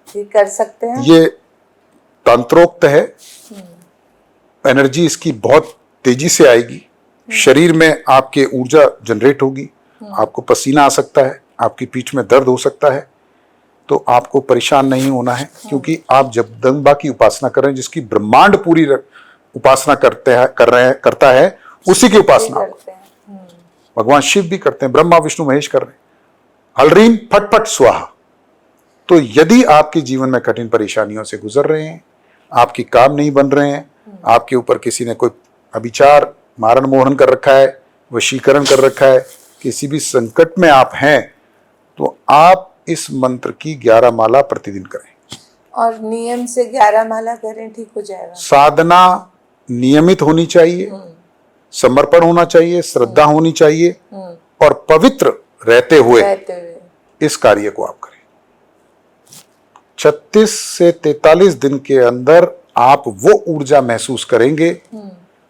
ये कर सकते हैं। ये तंत्रोक्त है, एनर्जी इसकी बहुत तेजी से आएगी, शरीर में आपके ऊर्जा जनरेट होगी, आपको पसीना आ सकता है, आपकी पीठ में दर्द हो सकता है, तो आपको परेशान नहीं होना है, क्योंकि आप जगदम्बा की उपासना कर रहे हैं, जिसकी ब्रह्मांड पूरी उपासना करता है, उसी की उपासना करते हैं। भगवान शिव भी करते हैं, ब्रह्मा विष्णु महेश कर रहे हैं। हलरीम फट फट स्वाहा। तो यदि आपके जीवन में कठिन परेशानियों से गुजर रहे हैं, आपके काम नहीं बन रहे हैं, आपके ऊपर किसी ने कोई अभिचार मारण मोहन कर रखा है, वशीकरण कर रखा है, किसी भी संकट में आप हैं, तो आप इस मंत्र की 11 माला प्रतिदिन करें, और नियम से 11 माला करें, ठीक हो जाएगा। साधना नियमित होनी चाहिए, समर्पण होना चाहिए, श्रद्धा होनी चाहिए, और पवित्र रहते हुए इस कार्य को आप करें। 36 से 43 दिन के अंदर आप वो ऊर्जा महसूस करेंगे।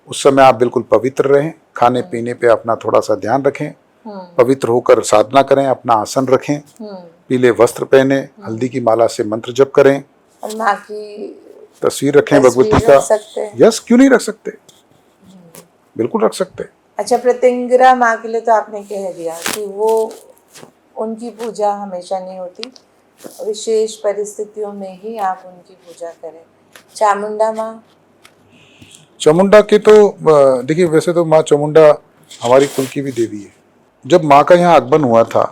उस समय आप बिल्कुल पवित्र रहें, खाने पीने पे अपना थोड़ा सा ध्यान रखें, पवित्र होकर साधना करें, अपना आसन रखें, पीले वस्त्र पहने, हल्दी की माला से मंत्र जप करें, और माँ की तस्वीर रखें भगवती का। यस, क्यों नहीं रख सकते, बिल्कुल रख सकते। अच्छा, प्रत्यंगिरा माँ के लिए तो आपने कह दिया कि वो उनकी पूजा हमेशा नहीं होती, विशेष परिस्थितियों में ही आप उनकी पूजा करें। चामुंडा माँ, चामुंडा के तो देखिए, वैसे तो माँ चामुंडा हमारी कुल की भी देवी है। जब माँ का यहाँ आगमन हुआ था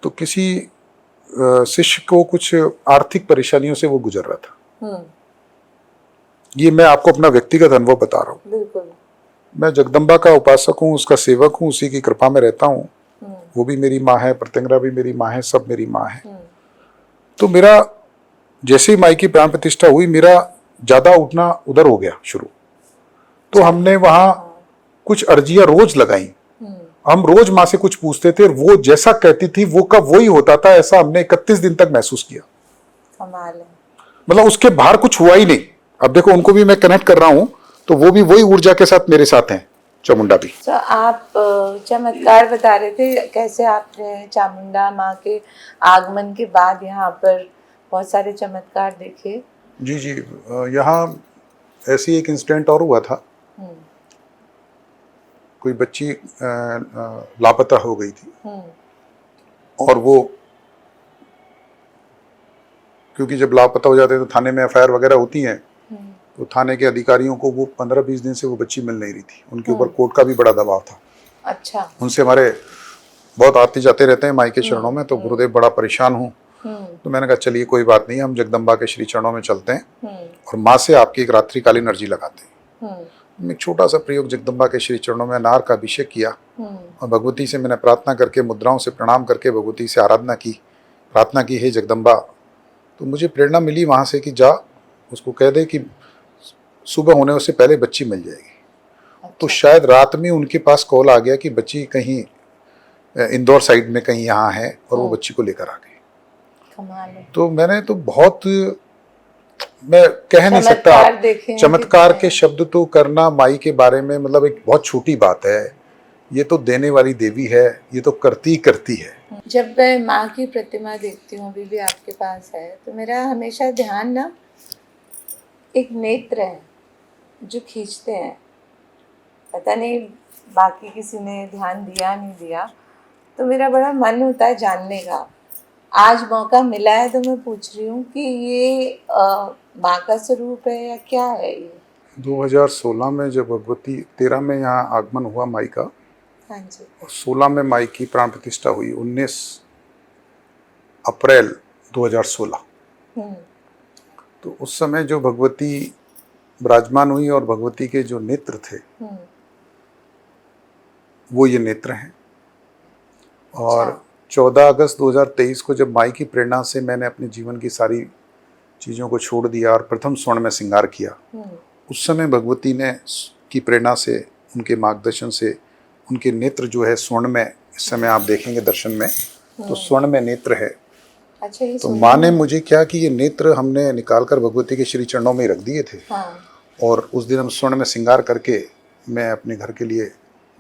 तो किसी शिष्य को कुछ आर्थिक परेशानियों से वो गुजर रहा था। ये मैं आपको अपना व्यक्तिगत अनुभव बता रहा हूँ। बिल्कुल। मैं जगदम्बा का उपासक हूँ, उसका सेवक हूँ, उसी की कृपा में रहता हूँ। वो भी मेरी माँ है, प्रत्यंगिरा भी मेरी माँ है, सब मेरी माँ है। तो मेरा जैसे ही माई की प्राण प्रतिष्ठा हुई, मेरा ज्यादा उठना उधर हो गया शुरू। तो हमने वहां कुछ अर्जियां रोज लगाई। हम रोज माँ से कुछ पूछते थे, वो जैसा कहती थी वो कब वही होता था। ऐसा हमने 31 दिन तक महसूस किया। कमाल है। मतलब उसके बाहर कुछ हुआ ही नहीं। अब देखो, उनको भी मैं कनेक्ट कर रहा हूँ, तो वो भी वही ऊर्जा के साथ मेरे साथ हैं, चामुंडा भी। तो आप चमत्कार बता रहे थे, कैसे आपने चामुंडा माँ के आगमन के बाद यहाँ पर बहुत सारे चमत्कार देखे। जी जी, यहाँ ऐसी एक इंसिडेंट और हुआ था। कोई बच्ची लापता हो गई थी, और वो, क्योंकि जब लापता हो जाते हैं तो थाने में एफआईआर वगैरह होती हैं, तो थाने के अधिकारियों को वो 15-20 दिन से वो बच्ची मिल नहीं रही थी। उनके ऊपर कोर्ट का भी बड़ा दबाव था। अच्छा। उनसे हमारे बहुत आते जाते रहते हैं माई के चरणों में, तो गुरुदेव बड़ा परेशान हूँ। तो मैंने कहा चलिए कोई बात नहीं, हम जगदम्बा के श्री चरणों में चलते हैं और माँ से आपकी एक रात्रिकालीन अर्जी लगाते हैं। एक छोटा सा प्रयोग जगदम्बा के श्री चरणों में अनार का अभिषेक किया, और भगवती से मैंने प्रार्थना करके, मुद्राओं से प्रणाम करके भगवती से आराधना की, प्रार्थना की, हे जगदम्बा। तो मुझे प्रेरणा मिली वहाँ से कि जा उसको कह दे कि सुबह होने से पहले बच्ची मिल जाएगी। अच्छा। तो शायद रात में उनके पास कॉल आ गया कि बच्ची कहीं इंदौर साइड में कहीं यहाँ है, और वो बच्ची को लेकर आ गई। तो मैंने तो बहुत, मैं कह नहीं सकता, चमत्कार के शब्द तो करना माई के बारे में, मतलब एक बहुत छोटी बात है। ये तो देने वाली देवी है, ये तो करती करती है। जब मैं माँ की प्रतिमा देखती हूँ, अभी भी आपके पास है, तो मेरा हमेशा ध्यान ना एक नेत्र है जो खींचते हैं। पता नहीं बाकी किसी ने ध्यान दिया नहीं दिया, तो मेरा बड़ा मन होता है जानने का। आज मौका मिला है तो मैं पूछ रही हूँ कि ये माँ का स्वरूप है या क्या है ये? 2016 में जब भगवती, 13 में यहाँ आगमन हुआ माई का, हाँ जी, और 16 में माई की प्राण प्रतिष्ठा हुई। 19 अप्रैल 2016। हम्म, तो उस समय जो भगवती विराजमान हुई और भगवती के जो नेत्र थे हम्म, वो ये नेत्र हैं। और अच्छा, 14 अगस्त 2023 को जब माई की प्रेरणा से मैंने अपने जीवन की सारी चीज़ों को छोड़ दिया और प्रथम स्वर्ण में श्रृंगार किया, हम्म, उस समय भगवती ने की प्रेरणा से, उनके मार्गदर्शन से, उनके नेत्र जो है स्वर्ण में, इस समय आप देखेंगे दर्शन में तो स्वर्ण में नेत्र है। अच्छा, ये तो सुनने माँ ने में- मुझे क्या कि ये नेत्र हमने निकाल कर भगवती के श्री चरणों में ही रख दिए थे। हाँ, और उस दिन हम स्वर्ण में श्रृंगार करके मैं अपने घर के लिए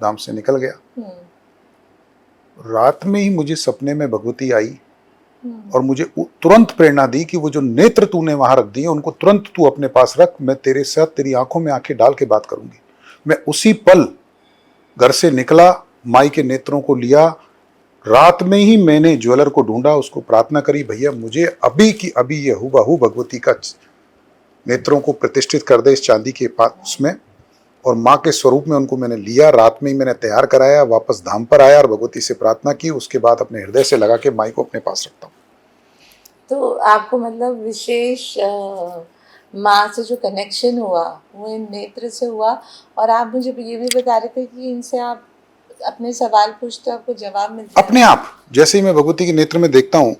धाम से निकल गया। रात में ही मुझे सपने में भगवती आई और मुझे तुरंत प्रेरणा दी कि वो जो नेत्र तूने वहां रख दिए उनको तुरंत तू अपने पास रख, मैं तेरे साथ तेरी आंखों में आंखें डाल के बात करूंगी। मैं उसी पल घर से निकला, माई के नेत्रों को लिया। रात में ही मैंने ज्वेलर को ढूंढा, उसको प्रार्थना करी, भैया मुझे अभी की अभी ये हुबहू भगवती का नेत्रों को प्रतिष्ठित कर दे इस चांदी के पास उसमें। और माँ के स्वरूप में उनको मैंने लिया, रात में ही मैंने तैयार कराया, वापस धाम पर आया और भगवती से प्रार्थना की। उसके बाद अपने हृदय से लगा के माई को अपने पास रखता हूँ। तो आपको मतलब विशेष माँ से जो कनेक्शन हुआ वो इन नेत्र से हुआ। और आप मुझे ये भी बता रहे थे कि इनसे आप अपने सवाल पूछते हो, आपको जवाब मिलता है अपने आप। जैसे ही मैं भगवती के नेत्र में देखता हूँ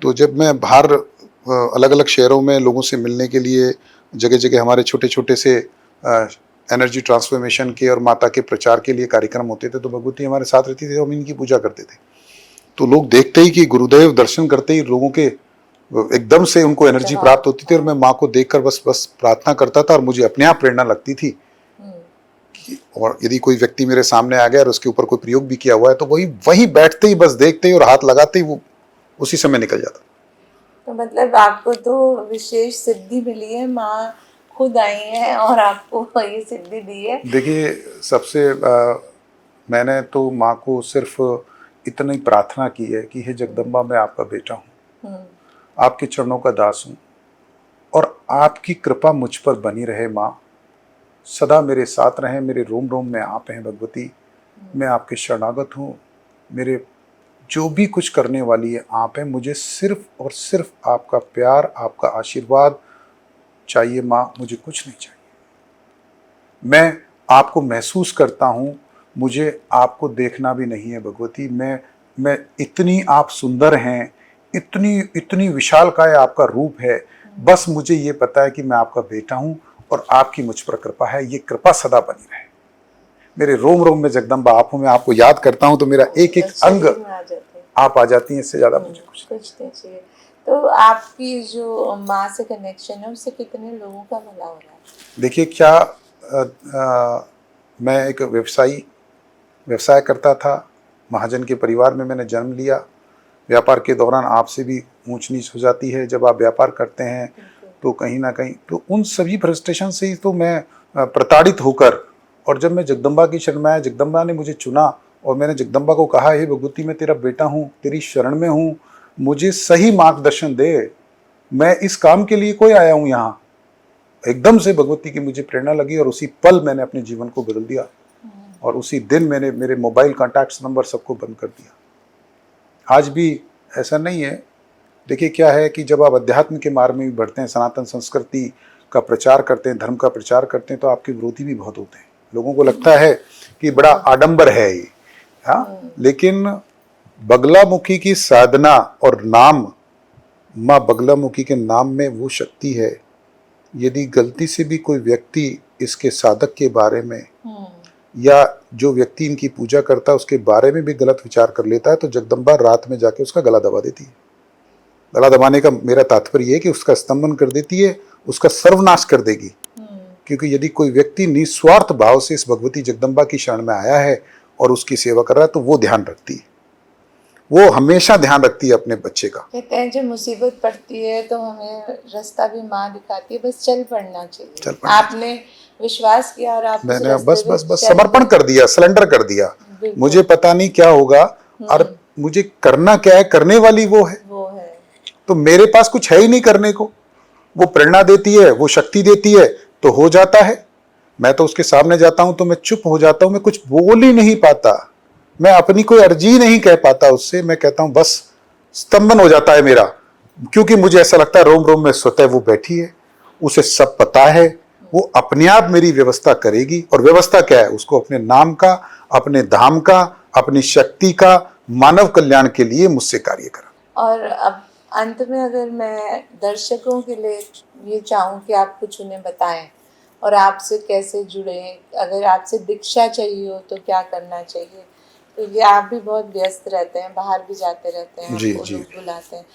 तो जब मैं बाहर अलग अलग शहरों में लोगों से मिलने के लिए, जगह जगह हमारे छोटे छोटे से एनर्जी ट्रांसफॉर्मेशन के और माता के प्रचार के लिए कार्यक्रम होते थे, तो भगवती हमारे साथ रहती थी, हम इनकी पूजा करते थे। तो लोग देखते ही कि गुरुदेव दर्शन करते ही लोगों के एकदम से उनको एनर्जी प्राप्त होती थी और मैं माँ को देखकर बस प्रार्थना करता था और मुझे अपने आप प्रेरणा लगती थी। और यदि कोई व्यक्ति मेरे सामने आ गया और उसके ऊपर कोई प्रयोग भी किया हुआ है तो वही बैठते ही, बस देखते ही और हाथ लगाते ही वो उसी समय निकल जाता। तो मतलब आपको तो विशेष सिद्धि मिली है, माँ खुद आई है और आपको ये सिद्धि दी है। देखिए, सबसे मैंने तो माँ को सिर्फ इतनी प्रार्थना की है कि हे जगदम्बा, मैं आपका बेटा हूँ, आपके चरणों का दास हूँ और आपकी कृपा मुझ पर बनी रहे माँ, सदा मेरे साथ रहें, मेरे रोम रोम में आप हैं भगवती, मैं आपके शरणागत हूँ, मेरे जो भी कुछ करने वाली है आप हैं, मुझे सिर्फ और सिर्फ आपका प्यार, आपका आशीर्वाद चाहिए माँ, मुझे कुछ नहीं चाहिए। मैं आपको महसूस करता हूँ, मुझे आपको देखना भी नहीं है भगवती, मैं इतनी आप सुंदर हैं, इतनी इतनी विशालकाय आपका रूप है, बस मुझे ये पता है कि मैं आपका बेटा हूँ और आपकी मुझ पर कृपा है, ये कृपा सदा बनी रहे। मेरे रोम रोम में जगदम्बा आप हूँ, मैं आपको याद करता हूँ तो मेरा एक एक अंग आप आ जाती हैं, इससे ज्यादा मुझे कुछ नहीं चाहिए। तो आपकी जो माँ से कनेक्शन है उससे कितने लोगों का भला हो रहा है? देखिए, क्या मैं एक व्यवसाय करता था, महाजन के परिवार में मैंने जन्म लिया। व्यापार के दौरान आपसे भी ऊंच नीच हो जाती है, जब आप व्यापार करते हैं तो कहीं ना कहीं तो उन सभी फ्रस्ट्रेशन से ही तो मैं प्रताड़ित होकर, और जब मैं जगदम्बा की शरण में आया, जगदम्बा ने मुझे चुना और मैंने जगदम्बा को कहा, हे भगवती, मैं तेरा बेटा हूँ, तेरी शरण में हूँ, मुझे सही मार्गदर्शन दे, मैं इस काम के लिए कोई आया हूँ यहाँ। एकदम से भगवती की मुझे प्रेरणा लगी और उसी पल मैंने अपने जीवन को बदल दिया और उसी दिन मैंने मेरे मोबाइल कॉन्टैक्ट्स नंबर सबको बंद कर दिया। आज भी ऐसा नहीं है। देखिए, क्या है कि जब आप अध्यात्म के मार्ग में भी बढ़ते हैं, सनातन संस्कृति का प्रचार करते हैं, धर्म का प्रचार करते हैं, तो आपके विरोधी भी बहुत होते हैं। लोगों को लगता है कि बड़ा आडंबर है ये, हाँ, लेकिन बगलामुखी की साधना और नाम, माँ बगलामुखी के नाम में वो शक्ति है। यदि गलती से भी कोई व्यक्ति इसके साधक के बारे में या जो व्यक्ति इनकी पूजा करता है उसके बारे में भी गलत विचार कर लेता है तो जगदम्बा रात में जाके उसका गला दबा देती है। गला दबाने का मेरा तात्पर्य है कि उसका स्तंभन कर देती है, उसका सर्वनाश कर देगी। क्योंकि यदि कोई व्यक्ति निस्वार्थ भाव से इस भगवती जगदम्बा की शरण में आया है और उसकी सेवा कर रहा है तो वो ध्यान रखती है, वो हमेशा ध्यान रखती है अपने बच्चे का। कहते हैं जब मुसीबत पड़ती है तो हमें रास्ता भी माँ दिखाती है, बस चल पड़ना चाहिए। आपने विश्वास किया और आप मैंने बस समर्पण कर दिया, सरेंडर कर दिया। मुझे पता नहीं क्या होगा और मुझे करना क्या है, करने वाली वो है। तो मेरे पास कुछ है ही नहीं करने को। वो प्रेरणा देती है, वो शक्ति देती है तो हो जाता है। मैं तो उसके सामने जाता हूं तो मैं चुप हो जाता हूं, मैं कुछ बोल ही नहीं पाता, मैं अपनी कोई अर्जी नहीं कह पाता उससे। मैं कहता हूं बस स्तंभन हो जाता है मेरा, क्योंकि मुझे ऐसा लगता है रोम रोम में स्वतः वो बैठी है, उसे सब पता है, वो अपने आप मेरी व्यवस्था करेगी। और व्यवस्था क्या है? उसको अपने नाम का, अपने धाम का, अपनी शक्ति का, मानव कल्याण के लिए मुझसे कार्य करा। और अब अंत में अगर मैं दर्शकों के लिए ये चाहूँ कि आप कुछ उन्हें बताएं और आपसे कैसे जुड़े, अगर आपसे दीक्षा चाहिए हो तो क्या करना चाहिए, क्योंकि आप भी बहुत व्यस्त रहते हैं, बाहर भी जाते रहते हैं, जी, आपको जी। लोग बुलाते हैं,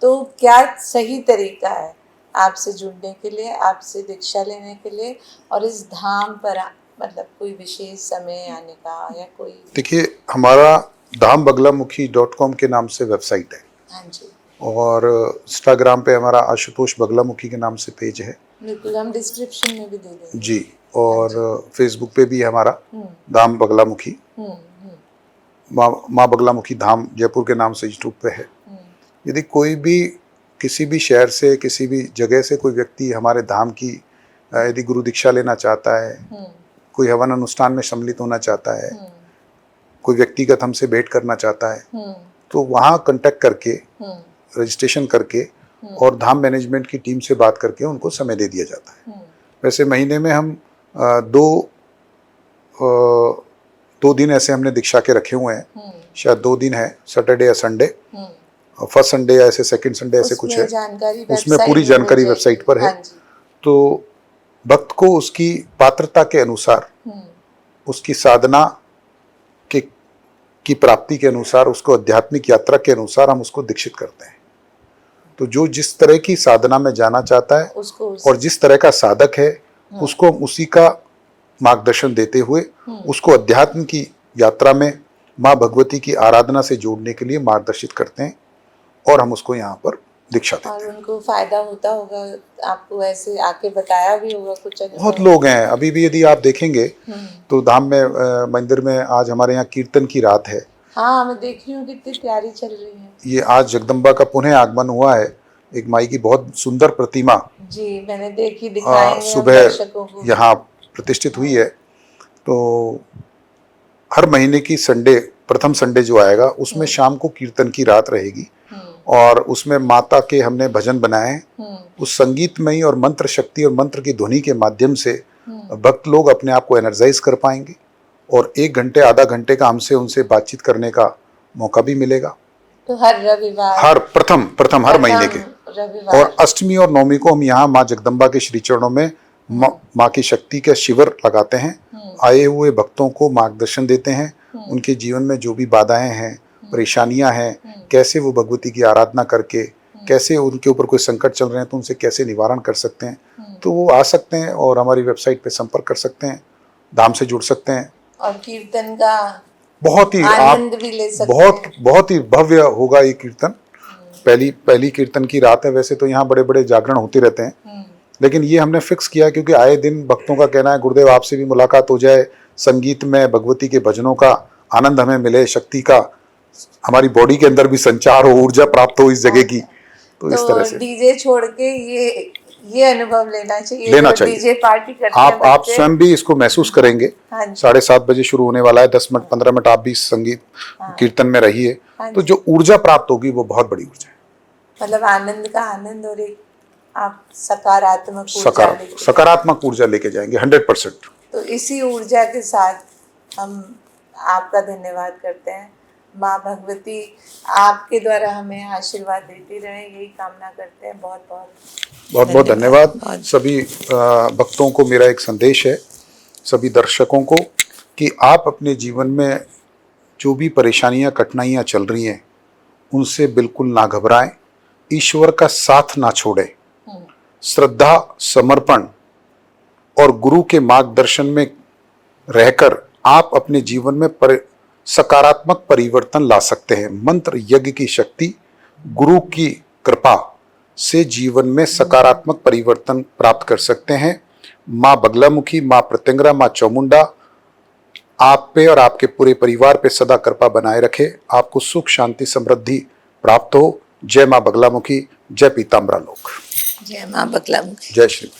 तो क्या सही तरीका है आपसे जुड़ने के लिए, आपसे दीक्षा लेने के लिए, और इस धाम पर मतलब कोई विशेष समय आने का या कोई? देखिए, हमारा धामबगलामुखी.com के नाम से वेबसाइट है। हाँ जी, और इंस्टाग्राम पे हमारा आशुतोष बगलामुखी के नाम से पेज है। बिल्कुल, हम डिस्क्रिप्शन में भी दे देंगे। जी। और फेसबुक पे भी हमारा धाम बगलामुखी, माँ बगलामुखी धाम जयपुर के नाम से यूट्यूब पे है। यदि कोई भी किसी भी शहर से, किसी भी जगह से कोई व्यक्ति हमारे धाम की यदि गुरु दीक्षा लेना चाहता है, कोई हवन अनुष्ठान में सम्मिलित होना चाहता है, कोई व्यक्तिगत हमसे भेंट करना चाहता है, तो वहाँ कांटेक्ट करके, रजिस्ट्रेशन करके और धाम मैनेजमेंट की टीम से बात करके उनको समय दे दिया जाता है। वैसे महीने में हम दो दिन ऐसे हमने दीक्षा के रखे हुए हैं, शायद 2 दिन है, सैटरडे या संडे, फर्स्ट संडे या ऐसे सेकंड संडे ऐसे कुछ है। उसमें पूरी जानकारी वेबसाइट पर है। तो भक्त को उसकी पात्रता के अनुसार, उसकी साधना की प्राप्ति के अनुसार, उसको आध्यात्मिक यात्रा के अनुसार हम उसको दीक्षित करते हैं। तो जो जिस तरह की साधना में जाना चाहता है और जिस तरह का साधक है, उसको उसी का मार्गदर्शन देते हुए उसको अध्यात्म की यात्रा में माँ भगवती की आराधना से जोड़ने के लिए मार्गदर्शित करते हैं और हम उसको यहाँ पर दीक्षा देते हैं। और उनको फायदा होता होगा, आपको ऐसे आके बताया भी होगा कुछ? बहुत लोग हैं। अभी भी यदि आप देखेंगे तो धाम में मंदिर में आज हमारे यहाँ कीर्तन की रात है। हाँ, मैं देख रही हूँ कितनी तैयारी चल रही है। ये आज जगदम्बा का पुनः आगमन हुआ है, एक माई की बहुत सुंदर प्रतिमा जी, मैंने देखी, दिखाई सुबह यहाँ प्रतिष्ठित हुई है। तो हर महीने की संडे, प्रथम संडे जो आएगा, उसमें शाम को कीर्तन की रात रहेगी और उसमें माता के हमने भजन बनाए हैं। उस संगीतमयी और मंत्र शक्ति और मंत्र की ध्वनि के माध्यम से भक्त लोग अपने आप को एनर्जाइज कर पाएंगे और 1 घंटे आधा घंटे का हमसे उनसे बातचीत करने का मौका भी मिलेगा। तो हर रविवार, हर प्रथम हर महीने के और अष्टमी और नवमी को हम यहाँ माँ जगदम्बा के श्री चरणों में माँ की शक्ति के शिविर लगाते हैं। आए हुए भक्तों को मार्गदर्शन देते हैं, उनके जीवन में जो भी बाधाएं हैं, परेशानियां हैं, कैसे वो भगवती की आराधना करके, कैसे उनके ऊपर कोई संकट चल रहे हैं तो उनसे कैसे निवारण कर सकते हैं। तो वो आ सकते हैं और हमारी वेबसाइट पे संपर्क कर सकते हैं, धाम से जुड़ सकते हैं और कीर्तन का बहुत ही आनंद भी ले सकते हैं। बहुत ही भव्य होगा ये कीर्तन। पहली कीर्तन की रात है। वैसे तो यहाँ बड़े बड़े जागरण होते रहते हैं, लेकिन ये हमने फिक्स किया क्योंकि आए दिन भक्तों का कहना है गुरुदेव आपसे भी मुलाकात हो जाए, संगीत में भगवती के भजनों का आनंद हमें मिले, शक्ति का हमारी बॉडी के अंदर भी संचार हो, ऊर्जा प्राप्त हो इस जगह की। तो इस तरह से डीजे छोड़ के ये अनुभव लेना चाहिए। डीजे पार्टी करते हैं आप स्वयं भी इसको महसूस करेंगे। 7:30 बजे शुरू होने वाला है, 10 मिनट 15 मिनट आप भी संगीत कीर्तन में रहिए। तो जो ऊर्जा प्राप्त होगी वो बहुत बड़ी ऊर्जा है, मतलब आनंद का आनंद, और एक आप सकारात्मक ऊर्जा लेके जाएंगे 100%। तो इसी ऊर्जा के साथ हम आपका धन्यवाद करते हैं। माँ भगवती आपके द्वारा हमें आशीर्वाद देती रहे, यही कामना करते हैं। बहुत धन्यवाद। सभी भक्तों को मेरा एक संदेश है, सभी दर्शकों को, कि आप अपने जीवन में जो भी परेशानियां कठिनाइयां चल रही हैं उनसे बिल्कुल ना घबराएं, ईश्वर का साथ ना छोड़ें, श्रद्धा, समर्पण और गुरु के मार्गदर्शन में रहकर आप अपने जीवन में सकारात्मक परिवर्तन ला सकते हैं। मंत्र यज्ञ की शक्ति, गुरु की कृपा से जीवन में सकारात्मक परिवर्तन प्राप्त कर सकते हैं। माँ बगलामुखी, माँ प्रत्यंगरा, माँ चामुंडा आप पे और आपके पूरे परिवार पे सदा कृपा बनाए रखे, आपको सुख शांति समृद्धि प्राप्त हो। जय माँ बगलामुखी, जय पीताम्बरा लोक, जय माँ बगलामुखी, जय श्री।